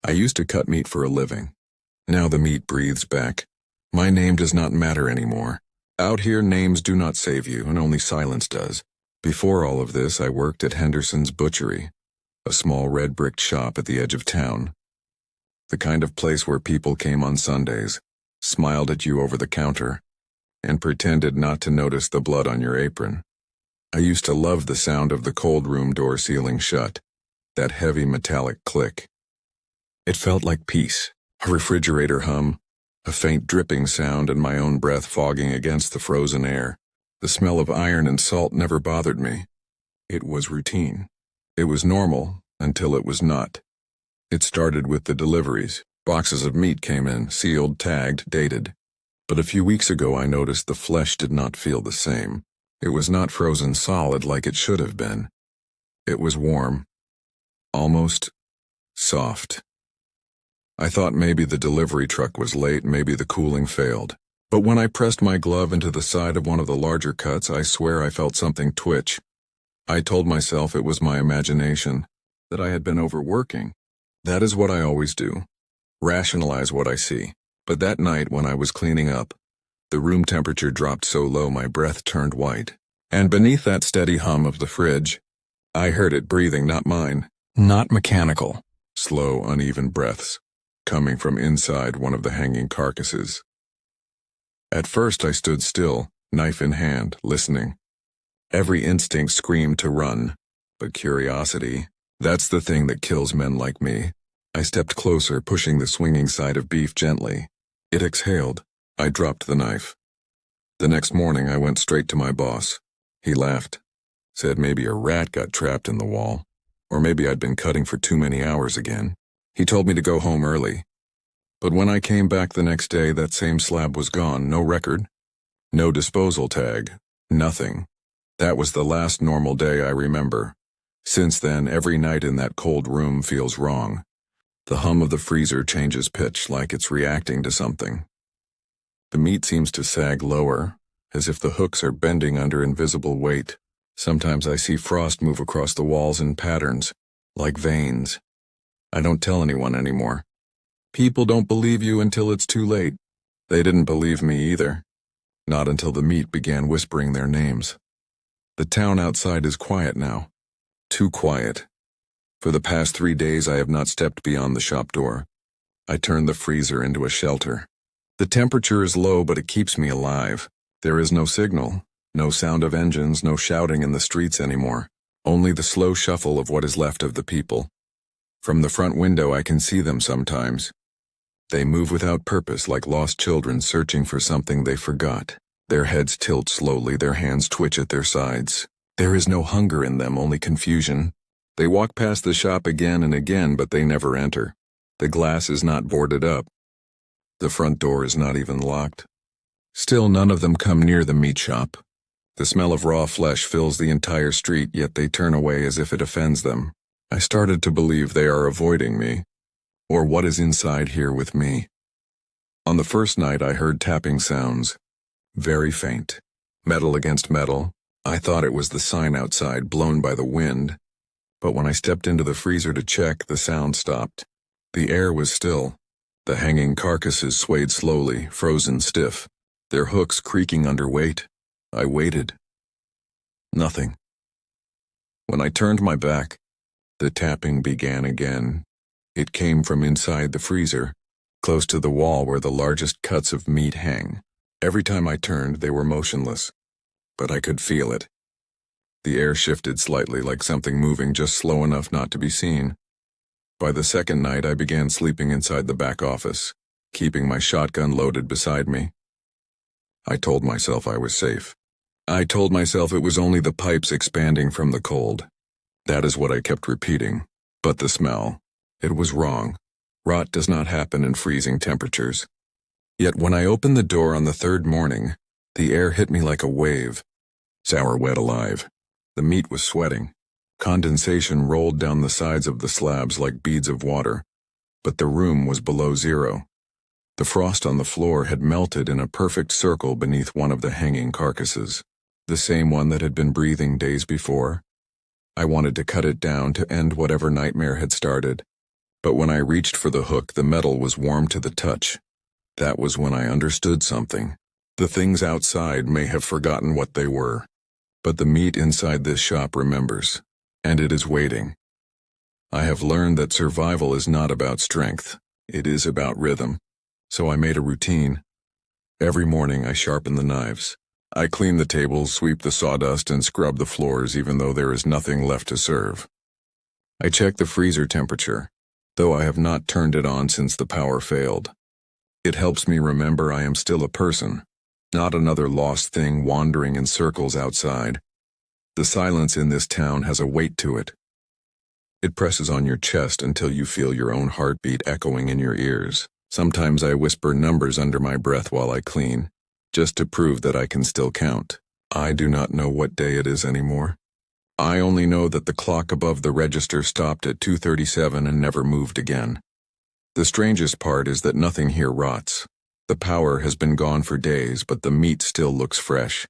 I used to cut meat for a living. Now the meat breathes back. My name does not matter anymore. Out here, names do not save you, and only silence does. Before all of this, I worked at Henderson's Butchery, a small red-bricked shop at the edge of town. The kind of place where people came on Sundays, smiled at you over the counter, and pretended not to notice the blood on your apron. I used to love the sound of the cold room door sealing shut, that heavy metallic click. It felt like peace, a refrigerator hum, a faint dripping sound, and my own breath fogging against the frozen air. The smell of iron and salt never bothered me. It was routine. It was normal until it was not. It started with the deliveries. Boxes of meat came in, sealed, tagged, dated. But a few weeks ago I noticed the flesh did not feel the same. It was not frozen solid like it should have been. It was warm, almost soft. I thought maybe the delivery truck was late, maybe the cooling failed. But when I pressed my glove into the side of one of the larger cuts, I swear I felt something twitch. I told myself it was my imagination, that I had been overworking. That is what I always do, rationalize what I see. But that night when I was cleaning up, the room temperature dropped so low my breath turned white. And beneath that steady hum of the fridge, I heard it breathing, not mine, not mechanical, slow, uneven breaths, coming from inside one of the hanging carcasses. At first I stood still, knife in hand, listening. Every instinct screamed to run, but curiosity, that's the thing that kills men like me. I stepped closer, pushing the swinging side of beef gently. It exhaled. I dropped the knife. The next morning I went straight to my boss. He laughed, said maybe a rat got trapped in the wall, or maybe I'd been cutting for too many hours again. He told me to go home early. But when I came back the next day, that same slab was gone, no record, no disposal tag, nothing. That was the last normal day I remember. Since then, every night in that cold room feels wrong. The hum of the freezer changes pitch like it's reacting to something. The meat seems to sag lower, as if the hooks are bending under invisible weight. Sometimes I see frost move across the walls in patterns, like veins. I don't tell anyone anymore. People don't believe you until it's too late. They didn't believe me either. Not until the meat began whispering their names. The town outside is quiet now. Too quiet. For the past 3 days I have not stepped beyond the shop door. I turned the freezer into a shelter. The temperature is low, but it keeps me alive. There is no signal, no sound of engines, no shouting in the streets anymore. Only the slow shuffle of what is left of the people. From the front window I can see them sometimes. They move without purpose, like lost children searching for something they forgot. Their heads tilt slowly, their hands twitch at their sides. There is no hunger in them, only confusion. They walk past the shop again and again, but they never enter. The glass is not boarded up. The front door is not even locked. Still, none of them come near the meat shop. The smell of raw flesh fills the entire street, yet they turn away as if it offends them. I started to believe they are avoiding me, or what is inside here with me. On the first night I heard tapping sounds, very faint, metal against metal. I thought it was the sign outside, blown by the wind. But when I stepped into the freezer to check, the sound stopped. The air was still. The hanging carcasses swayed slowly, frozen stiff, their hooks creaking under weight. I waited. Nothing. When I turned my back, the tapping began again. It came from inside the freezer, close to the wall where the largest cuts of meat hang. Every time I turned, they were motionless, but I could feel it. The air shifted slightly, like something moving just slow enough not to be seen. By the second night, I began sleeping inside the back office, keeping my shotgun loaded beside me. I told myself I was safe. I told myself it was only the pipes expanding from the cold. That is what I kept repeating. But the smell, it was wrong. Rot does not happen in freezing temperatures. Yet when I opened the door on the third morning, the air hit me like a wave. Sour wet alive. The meat was sweating. Condensation rolled down the sides of the slabs like beads of water. But the room was below zero. The frost on the floor had melted in a perfect circle beneath one of the hanging carcasses, the same one that had been breathing days before. I wanted to cut it down to end whatever nightmare had started, But when I reached for the hook, the metal was warm to the touch. That was when I understood something. The things outside may have forgotten what they were, but the meat inside this shop remembers, and it is waiting. I have learned that survival is not about strength, it is about rhythm. So I made a routine. Every morning I sharpen the knives. I clean the tables, sweep the sawdust, and scrub the floors even though there is nothing left to serve. I check the freezer temperature, though I have not turned it on since the power failed. It helps me remember I am still a person, not another lost thing wandering in circles outside. The silence in this town has a weight to it. It presses on your chest until you feel your own heartbeat echoing in your ears. Sometimes I whisper numbers under my breath while I clean, just to prove that I can still count. I do not know what day it is anymore. I only know that the clock above the register stopped at 2:37 and never moved again. The strangest part is that nothing here rots. The power has been gone for days, but the meat still looks fresh.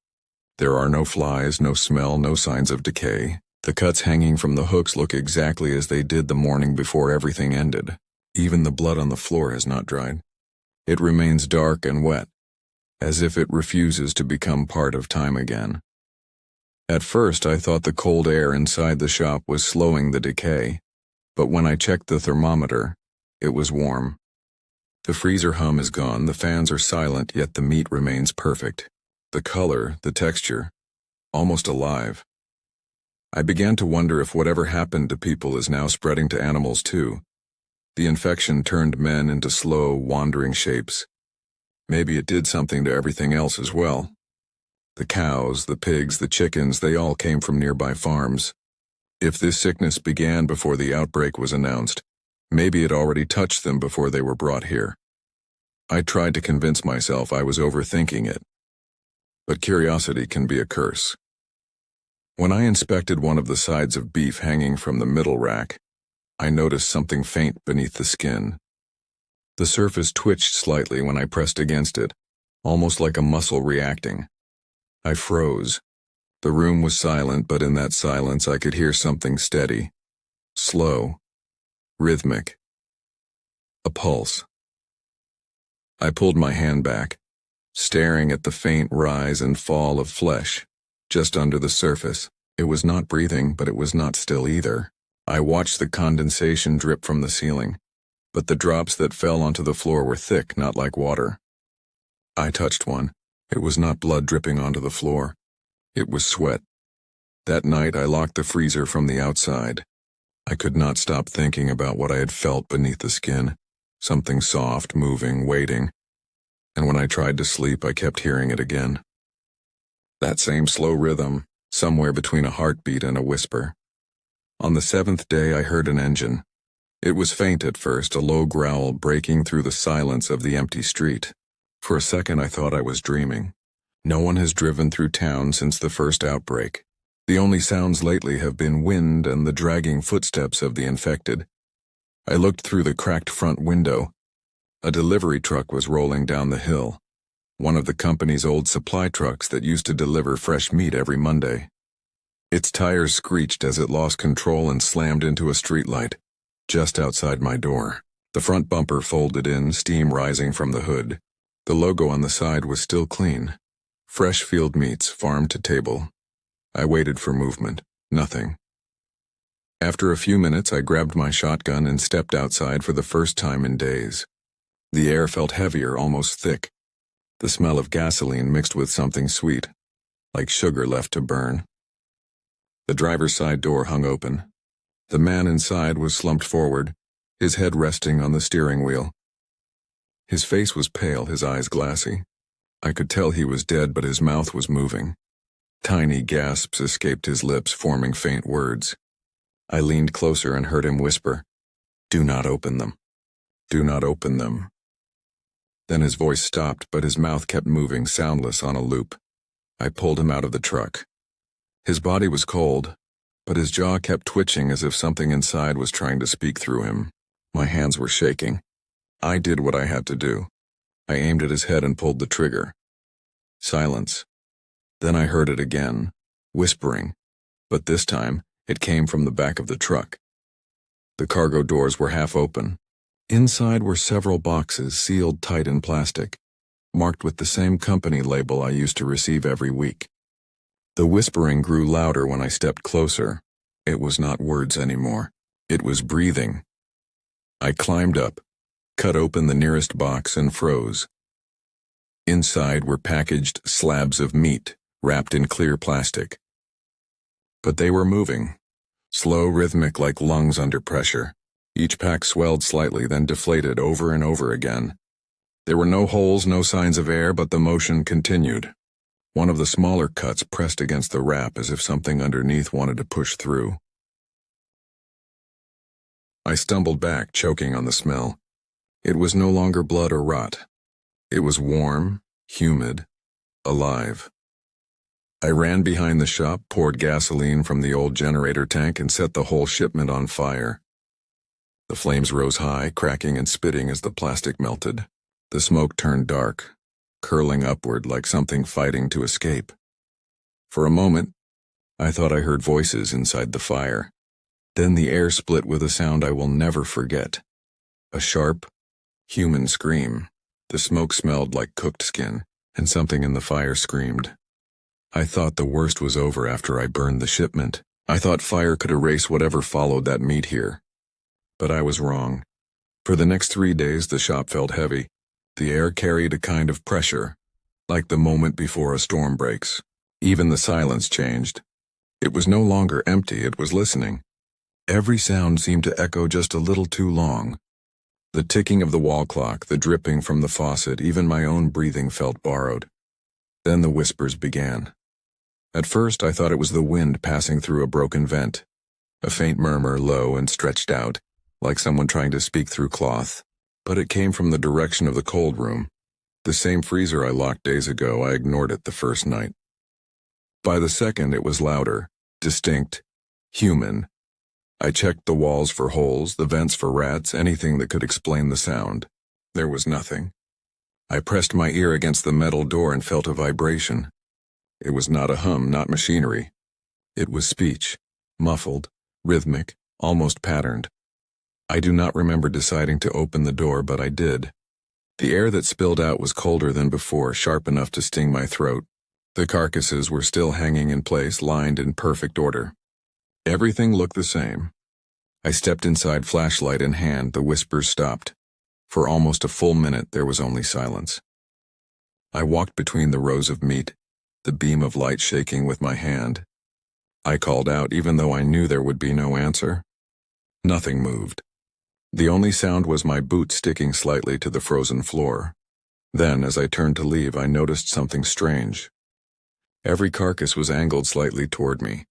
There are no flies, no smell, no signs of decay. The cuts hanging from the hooks look exactly as they did the morning before everything ended. Even the blood on the floor has not dried. It remains dark and wet, as if it refuses to become part of time again. At first I thought the cold air inside the shop was slowing the decay, but when I checked the thermometer, it was warm. The freezer hum is gone, the fans are silent, yet the meat remains perfect. The color, the texture, almost alive. I began to wonder if whatever happened to people is now spreading to animals too. The infection turned men into slow, wandering shapes. Maybe it did something to everything else as well. The cows, the pigs, the chickens, they all came from nearby farms. If this sickness began before the outbreak was announced, maybe it already touched them before they were brought here. I tried to convince myself I was overthinking it. But curiosity can be a curse. When I inspected one of the sides of beef hanging from the middle rack, I noticed something faint beneath the skin. The surface twitched slightly when I pressed against it, almost like a muscle reacting. I froze. The room was silent, but in that silence I could hear something steady, slow, rhythmic. A pulse. I pulled my hand back, staring at the faint rise and fall of flesh just under the surface. It was not breathing, but it was not still either. I watched the condensation drip from the ceiling, but the drops that fell onto the floor were thick, not like water. I touched one. It was not blood dripping onto the floor. It was sweat. That night I locked the freezer from the outside. I could not stop thinking about what I had felt beneath the skin, something soft, moving, waiting. And when I tried to sleep, I kept hearing it again. That same slow rhythm, somewhere between a heartbeat and a whisper. On the 7th day I heard an engine. It was faint at first, a low growl breaking through the silence of the empty street. For a second I thought I was dreaming. No one has driven through town since the first outbreak. The only sounds lately have been wind and the dragging footsteps of the infected. I looked through the cracked front window. A delivery truck was rolling down the hill. One of the company's old supply trucks that used to deliver fresh meat every Monday. Its tires screeched as it lost control and slammed into a streetlight, just outside my door. The front bumper folded in, steam rising from the hood. The logo on the side was still clean. Fresh field meats, farm to table. I waited for movement. Nothing. After a few minutes, I grabbed my shotgun and stepped outside for the first time in days. The air felt heavier, almost thick. The smell of gasoline mixed with something sweet, like sugar left to burn. The driver's side door hung open. The man inside was slumped forward, his head resting on the steering wheel. His face was pale, his eyes glassy. I could tell he was dead, but his mouth was moving. Tiny gasps escaped his lips, forming faint words. I leaned closer and heard him whisper, "Do not open them. Do not open them." Then his voice stopped, but his mouth kept moving, soundless on a loop. I pulled him out of the truck. His body was cold, but his jaw kept twitching as if something inside was trying to speak through him. My hands were shaking. I did what I had to do. I aimed at his head and pulled the trigger. Silence. Then I heard it again, whispering, but this time it came from the back of the truck. The cargo doors were half open. Inside were several boxes sealed tight in plastic, marked with the same company label I used to receive every week. The whispering grew louder when I stepped closer. It was not words anymore. It was breathing. I climbed up, cut open the nearest box, and froze. Inside were packaged slabs of meat, wrapped in clear plastic. But they were moving, slow, rhythmic, like lungs under pressure. Each pack swelled slightly, then deflated over and over again. There were no holes, no signs of air, but the motion continued. One of the smaller cuts pressed against the wrap as if something underneath wanted to push through. I stumbled back, choking on the smell. It was no longer blood or rot. It was warm, humid, alive. I ran behind the shop, poured gasoline from the old generator tank, and set the whole shipment on fire. The flames rose high, cracking and spitting as the plastic melted. The smoke turned dark, curling upward like something fighting to escape. For a moment, I thought I heard voices inside the fire. Then the air split with a sound I will never forget. A sharp, human scream. The smoke smelled like cooked skin, and something in the fire screamed. I thought the worst was over after I burned the shipment. I thought fire could erase whatever followed that meat here. But I was wrong. For the next 3 days, the shop felt heavy. The air carried a kind of pressure, like the moment before a storm breaks. Even the silence changed. It was no longer empty, it was listening. Every sound seemed to echo just a little too long. The ticking of the wall clock, the dripping from the faucet, even my own breathing felt borrowed. Then the whispers began. At first, I thought it was the wind passing through a broken vent. A faint murmur, low and stretched out, like someone trying to speak through cloth. But it came from the direction of the cold room. The same freezer I locked days ago. I ignored it the first night. By the second, it was louder, distinct, human. I checked the walls for holes, the vents for rats, anything that could explain the sound. There was nothing. I pressed my ear against the metal door and felt a vibration. It was not a hum, not machinery. It was speech, muffled, rhythmic, almost patterned. I do not remember deciding to open the door, but I did. The air that spilled out was colder than before, sharp enough to sting my throat. The carcasses were still hanging in place, lined in perfect order. Everything looked the same. I stepped inside, flashlight in hand. The whispers stopped. For almost a full minute, there was only silence. I walked between the rows of meat, the beam of light shaking with my hand. I called out, even though I knew there would be no answer. Nothing moved. The only sound was my boot sticking slightly to the frozen floor. Then, as I turned to leave, I noticed something strange. Every carcass was angled slightly toward me.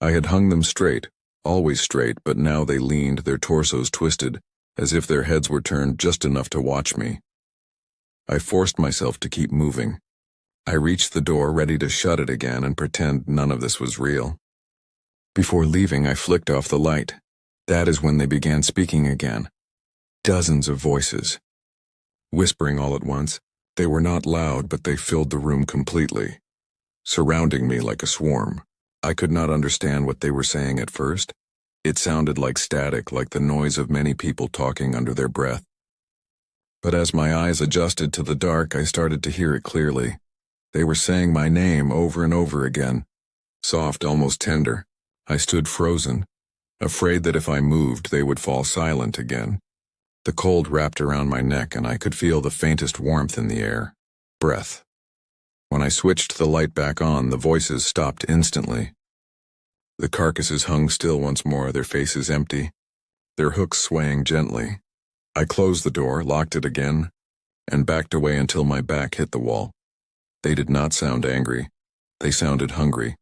I had hung them straight, always straight, but now they leaned, their torsos twisted, as if their heads were turned just enough to watch me. I forced myself to keep moving. I reached the door, ready to shut it again and pretend none of this was real. Before leaving, I flicked off the light. That is when they began speaking again. Dozens of voices. Whispering all at once. They were not loud, but they filled the room completely, surrounding me like a swarm. I could not understand what they were saying at first. It sounded like static, like the noise of many people talking under their breath. But as my eyes adjusted to the dark, I started to hear it clearly. They were saying my name over and over again. Soft, almost tender. I stood frozen, afraid that if I moved, they would fall silent again. The cold wrapped around my neck, and I could feel the faintest warmth in the air. Breath. When I switched the light back on, the voices stopped instantly. The carcasses hung still once more, their faces empty, their hooks swaying gently. I closed the door, locked it again, and backed away until my back hit the wall. They did not sound angry. They sounded hungry.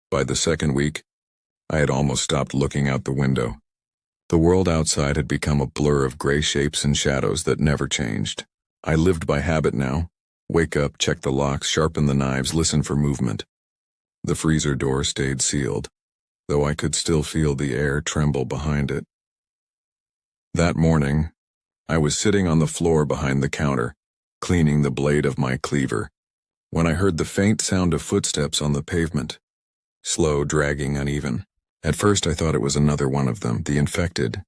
By the second week, I had almost stopped looking out the window. The world outside had become a blur of gray shapes and shadows that never changed. I lived by habit now. Wake up, check the locks, sharpen the knives, listen for movement. The freezer door stayed sealed, though I could still feel the air tremble behind it. That morning, I was sitting on the floor behind the counter, cleaning the blade of my cleaver, when I heard the faint sound of footsteps on the pavement, slow, dragging, uneven. At first I thought it was another one of them, the infected.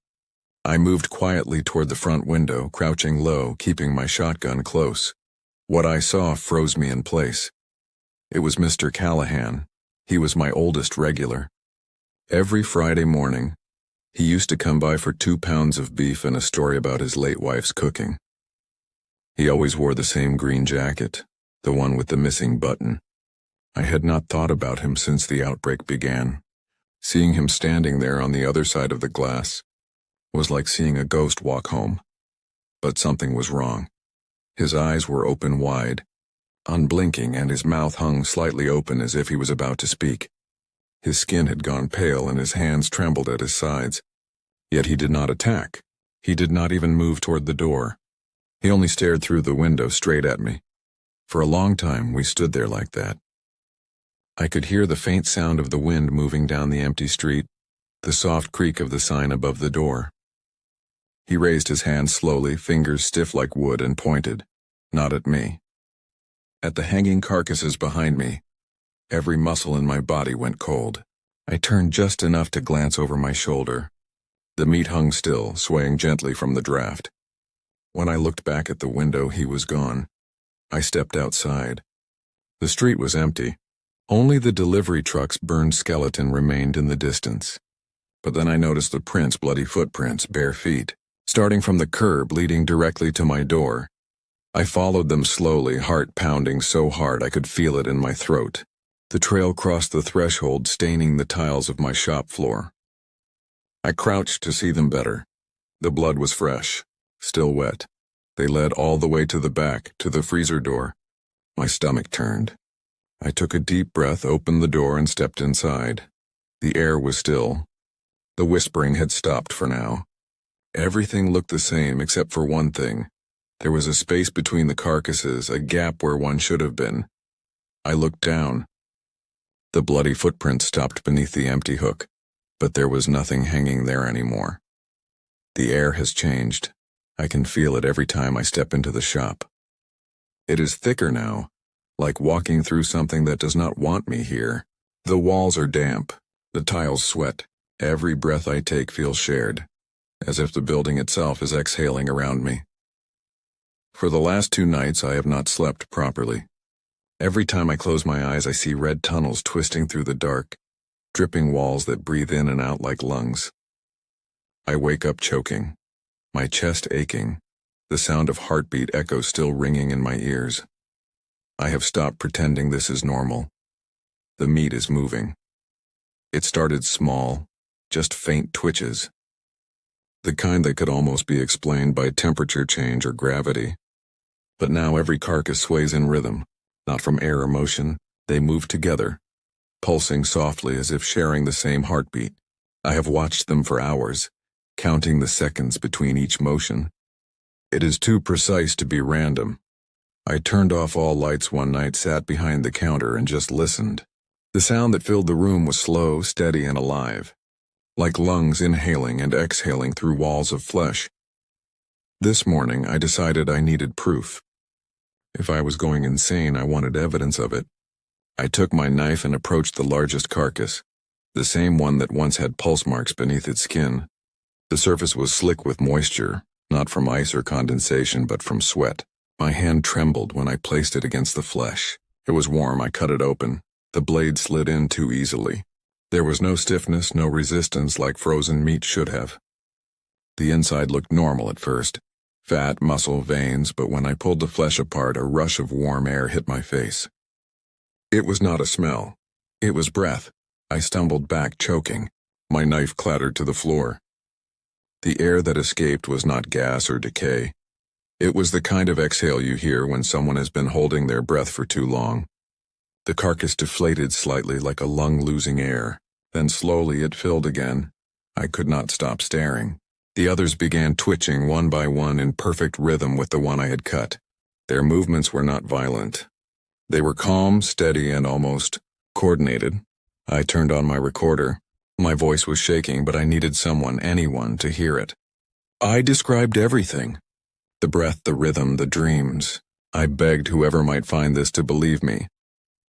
I moved quietly toward the front window, crouching low, keeping my shotgun close. What I saw froze me in place. It was Mr. Callahan. He was my oldest regular. Every Friday morning, he used to come by for 2 pounds of beef and a story about his late wife's cooking. He always wore the same green jacket, the one with the missing button. I had not thought about him since the outbreak began. Seeing him standing there on the other side of the glass was like seeing a ghost walk home. But something was wrong. His eyes were open wide, unblinking, and his mouth hung slightly open as if he was about to speak. His skin had gone pale and his hands trembled at his sides. Yet he did not attack. He did not even move toward the door. He only stared through the window straight at me. For a long time we stood there like that. I could hear the faint sound of the wind moving down the empty street, the soft creak of the sign above the door. He raised his hand slowly, fingers stiff like wood, and pointed, not at me. At the hanging carcasses behind me, every muscle in my body went cold. I turned just enough to glance over my shoulder. The meat hung still, swaying gently from the draft. When I looked back at the window, he was gone. I stepped outside. The street was empty. Only the delivery truck's burned skeleton remained in the distance. But then I noticed the prints, bloody footprints, bare feet, starting from the curb leading directly to my door. I followed them slowly, heart pounding so hard I could feel it in my throat. The trail crossed the threshold, staining the tiles of my shop floor. I crouched to see them better. The blood was fresh, still wet. They led all the way to the back, to the freezer door. My stomach turned. I took a deep breath, opened the door, and stepped inside. The air was still. The whispering had stopped for now. Everything looked the same except for one thing. There was a space between the carcasses, a gap where one should have been. I looked down. The bloody footprint stopped beneath the empty hook, but there was nothing hanging there anymore. The air has changed. I can feel it every time I step into the shop. It is thicker now, like walking through something that does not want me here. The walls are damp, the tiles sweat. Every breath I take feels shared, as if the building itself is exhaling around me. For the last 2 nights I have not slept properly. Every time I close my eyes I see red tunnels twisting through the dark, dripping walls that breathe in and out like lungs. I wake up choking, my chest aching, the sound of heartbeat echo still ringing in my ears. I have stopped pretending this is normal. The meat is moving. It started small, just faint twitches. The kind that could almost be explained by temperature change or gravity. But now every carcass sways in rhythm, not from air or motion. They move together, pulsing softly as if sharing the same heartbeat. I have watched them for hours, counting the seconds between each motion. It is too precise to be random. I turned off all lights one night, sat behind the counter, and just listened. The sound that filled the room was slow, steady, and alive, like lungs inhaling and exhaling through walls of flesh. This morning, I decided I needed proof. If I was going insane, I wanted evidence of it. I took my knife and approached the largest carcass, the same one that once had pulse marks beneath its skin. The surface was slick with moisture, not from ice or condensation, but from sweat. My hand trembled when I placed it against the flesh. It was warm. I cut it open. The blade slid in too easily. There was no stiffness, no resistance like frozen meat should have. The inside looked normal at first. Fat, muscle, veins, but when I pulled the flesh apart, a rush of warm air hit my face. It was not a smell. It was breath. I stumbled back, choking. My knife clattered to the floor. The air that escaped was not gas or decay. It was the kind of exhale you hear when someone has been holding their breath for too long. The carcass deflated slightly like a lung losing air. Then slowly it filled again. I could not stop staring. The others began twitching one by one in perfect rhythm with the one I had cut. Their movements were not violent. They were calm, steady, and almost coordinated. I turned on my recorder. My voice was shaking, but I needed someone, anyone, to hear it. I described everything. The breath, the rhythm, the dreams. I begged whoever might find this to believe me,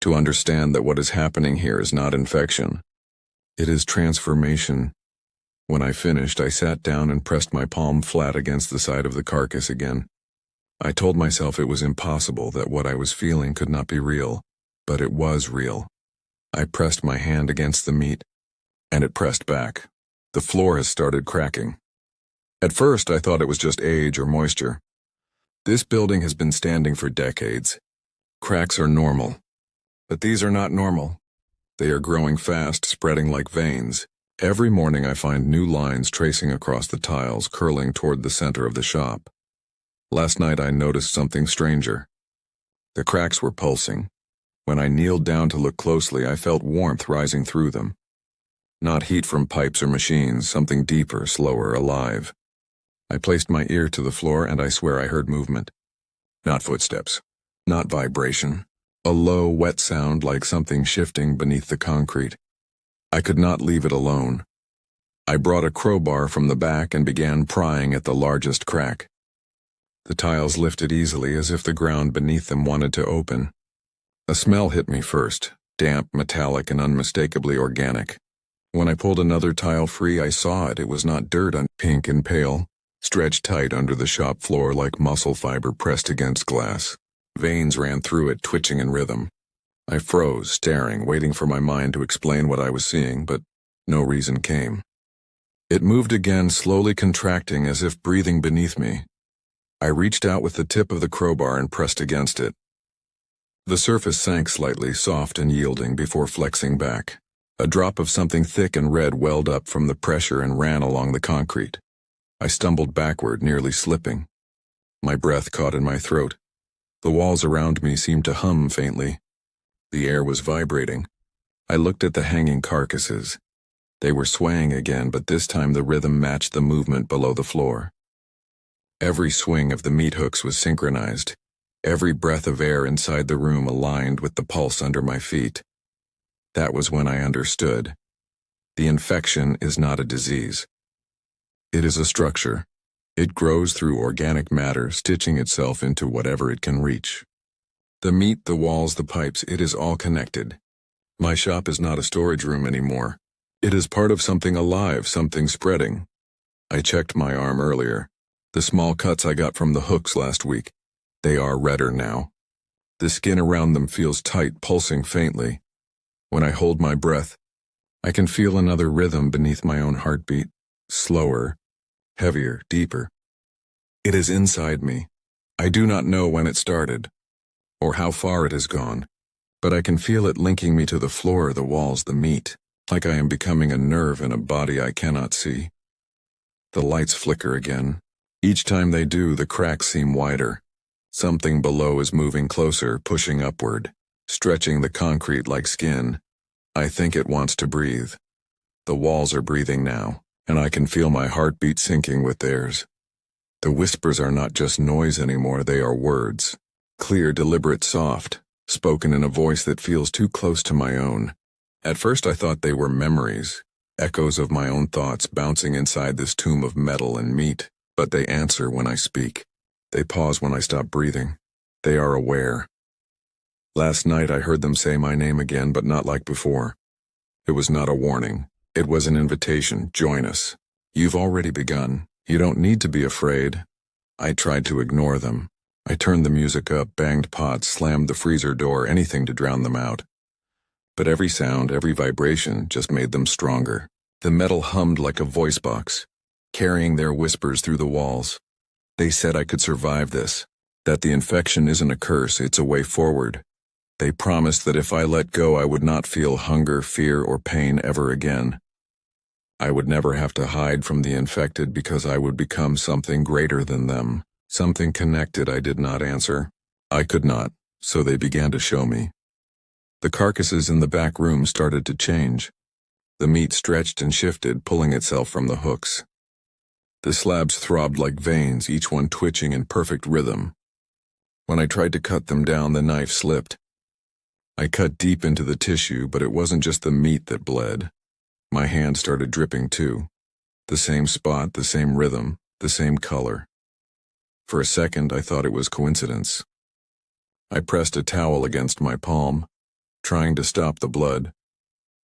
to understand that what is happening here is not infection. It is transformation. When I finished, I sat down and pressed my palm flat against the side of the carcass again. I told myself it was impossible, that what I was feeling could not be real, but it was real. I pressed my hand against the meat, and it pressed back. The floor has started cracking. At first, I thought it was just age or moisture. This building has been standing for decades. Cracks are normal. But these are not normal. They are growing fast, spreading like veins. Every morning I find new lines tracing across the tiles, curling toward the center of the shop. Last night I noticed something stranger. The cracks were pulsing. When I kneeled down to look closely, I felt warmth rising through them. Not heat from pipes or machines, something deeper, slower, alive. I placed my ear to the floor and I swear I heard movement. Not footsteps. Not vibration. A low, wet sound like something shifting beneath the concrete. I could not leave it alone. I brought a crowbar from the back and began prying at the largest crack. The tiles lifted easily as if the ground beneath them wanted to open. A smell hit me first, damp, metallic, and unmistakably organic. When I pulled another tile free, I saw it. It was not dirt, pink and pale, stretched tight under the shop floor like muscle fiber pressed against glass. Veins ran through it, twitching in rhythm. I froze, staring, waiting for my mind to explain what I was seeing, but no reason came. It moved again, slowly contracting as if breathing beneath me. I reached out with the tip of the crowbar and pressed against it. The surface sank slightly, soft and yielding, before flexing back. A drop of something thick and red welled up from the pressure and ran along the concrete. I stumbled backward, nearly slipping. My breath caught in my throat. The walls around me seemed to hum faintly. The air was vibrating. I looked at the hanging carcasses. They were swaying again, but this time the rhythm matched the movement below the floor. Every swing of the meat hooks was synchronized. Every breath of air inside the room aligned with the pulse under my feet. That was when I understood. The infection is not a disease. It is a structure. It grows through organic matter, stitching itself into whatever it can reach. The meat, the walls, the pipes, it is all connected. My shop is not a storage room anymore. It is part of something alive, something spreading. I checked my arm earlier. The small cuts I got from the hooks last week. They are redder now. The skin around them feels tight, pulsing faintly. When I hold my breath, I can feel another rhythm beneath my own heartbeat. Slower, heavier, deeper. It is inside me. I do not know when it started, or how far it has gone, but I can feel it linking me to the floor, the walls, the meat, like I am becoming a nerve in a body I cannot see. The lights flicker again. Each time they do, the cracks seem wider. Something below is moving closer, pushing upward, stretching the concrete like skin. I think it wants to breathe. The walls are breathing now, and I can feel my heartbeat syncing with theirs. The whispers are not just noise anymore, they are words. Clear, deliberate, soft, spoken in a voice that feels too close to my own. At first I thought they were memories, echoes of my own thoughts bouncing inside this tomb of metal and meat, but they answer when I speak. They pause when I stop breathing. They are aware. Last night I heard them say my name again, but not like before. It was not a warning. It was an invitation. Join us. You've already begun. You don't need to be afraid. I tried to ignore them. I turned the music up, banged pots, slammed the freezer door, anything to drown them out. But every sound, every vibration just made them stronger. The metal hummed like a voice box, carrying their whispers through the walls. They said I could survive this, that the infection isn't a curse, it's a way forward. They promised that if I let go, I would not feel hunger, fear, or pain ever again. I would never have to hide from the infected because I would become something greater than them, something connected. I did not answer. I could not, so they began to show me. The carcasses in the back room started to change. The meat stretched and shifted, pulling itself from the hooks. The slabs throbbed like veins, each one twitching in perfect rhythm. When I tried to cut them down, the knife slipped. I cut deep into the tissue, but it wasn't just the meat that bled. My hand started dripping too. The same spot, the same rhythm, the same color. For a second, I thought it was coincidence. I pressed a towel against my palm, trying to stop the blood.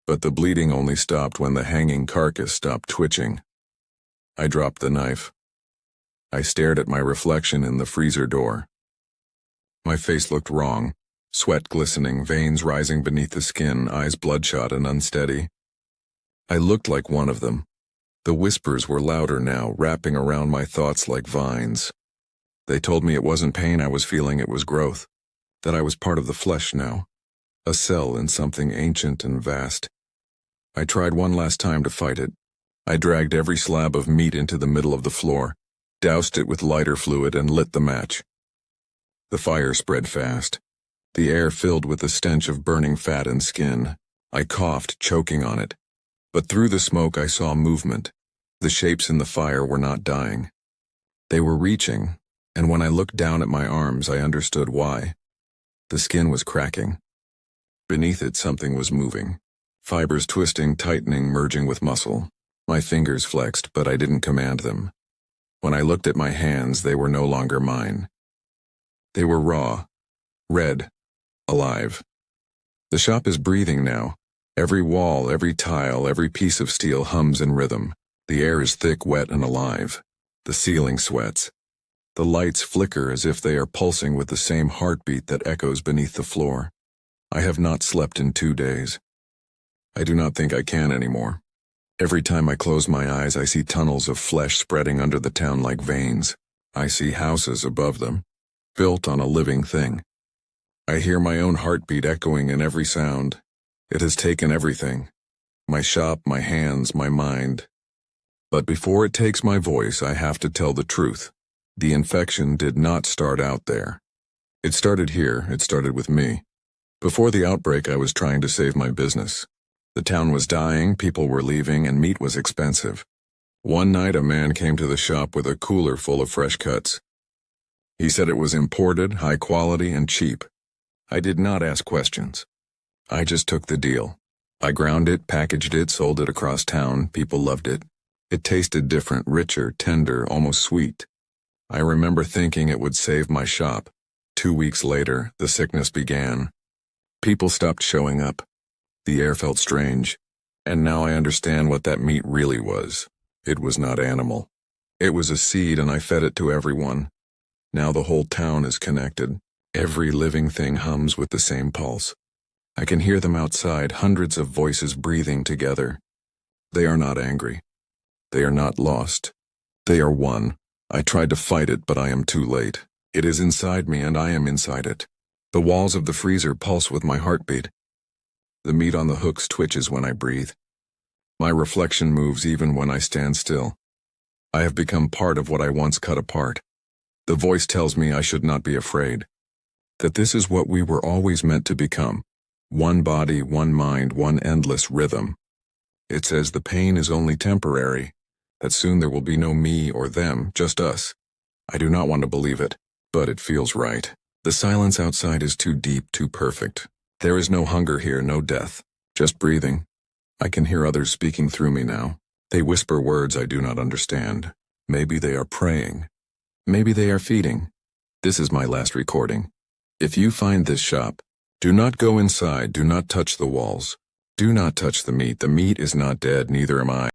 but the bleeding only stopped when the hanging carcass stopped twitching. I dropped the knife. I stared at my reflection in the freezer door. My face looked wrong, sweat glistening, veins rising beneath the skin, eyes bloodshot and unsteady. I looked like one of them. The whispers were louder now, wrapping around my thoughts like vines. They told me it wasn't pain I was feeling, it was growth, that I was part of the flesh now, a cell in something ancient and vast. I tried one last time to fight it. I dragged every slab of meat into the middle of the floor, doused it with lighter fluid, and lit the match. The fire spread fast. The air filled with the stench of burning fat and skin. I coughed, choking on it. But through the smoke I saw movement. The shapes in the fire were not dying. They were reaching, and when I looked down at my arms I understood why. The skin was cracking. Beneath it something was moving. Fibers twisting, tightening, merging with muscle. My fingers flexed, but I didn't command them. When I looked at my hands, they were no longer mine. They were raw, red, alive. The shop is breathing now. Every wall, every tile, every piece of steel hums in rhythm. The air is thick, wet, and alive. The ceiling sweats. The lights flicker as if they are pulsing with the same heartbeat that echoes beneath the floor. I have not slept in 2 days. I do not think I can anymore. Every time I close my eyes, I see tunnels of flesh spreading under the town like veins. I see houses above them, built on a living thing. I hear my own heartbeat echoing in every sound. It has taken everything. My shop, my hands, my mind. But before it takes my voice, I have to tell the truth. The infection did not start out there. It started here, it started with me. Before the outbreak, I was trying to save my business. The town was dying, people were leaving, and meat was expensive. One night a man came to the shop with a cooler full of fresh cuts. He said it was imported, high quality, and cheap. I did not ask questions. I just took the deal. I ground it, packaged it, sold it across town. People loved it. It tasted different, richer, tender, almost sweet. I remember thinking it would save my shop. 2 weeks later, the sickness began. People stopped showing up. The air felt strange. And now I understand what that meat really was. It was not animal. It was a seed, and I fed it to everyone. Now the whole town is connected. Every living thing hums with the same pulse. I can hear them outside, hundreds of voices breathing together. They are not angry. They are not lost. They are one. I tried to fight it, but I am too late. It is inside me, and I am inside it. The walls of the freezer pulse with my heartbeat. The meat on the hooks twitches when I breathe. My reflection moves even when I stand still. I have become part of what I once cut apart. The voice tells me I should not be afraid. That this is what we were always meant to become. One body, one mind, one endless rhythm. It says the pain is only temporary, that soon there will be no me or them, just us. I do not want to believe it, but it feels right. The silence outside is too deep, too perfect. There is no hunger here, no death, just breathing. I can hear others speaking through me now. They whisper words I do not understand. Maybe they are praying. Maybe they are feeding. This is my last recording. If you find this shop, do not go inside, do not touch the walls. Do not touch the meat is not dead, neither am I.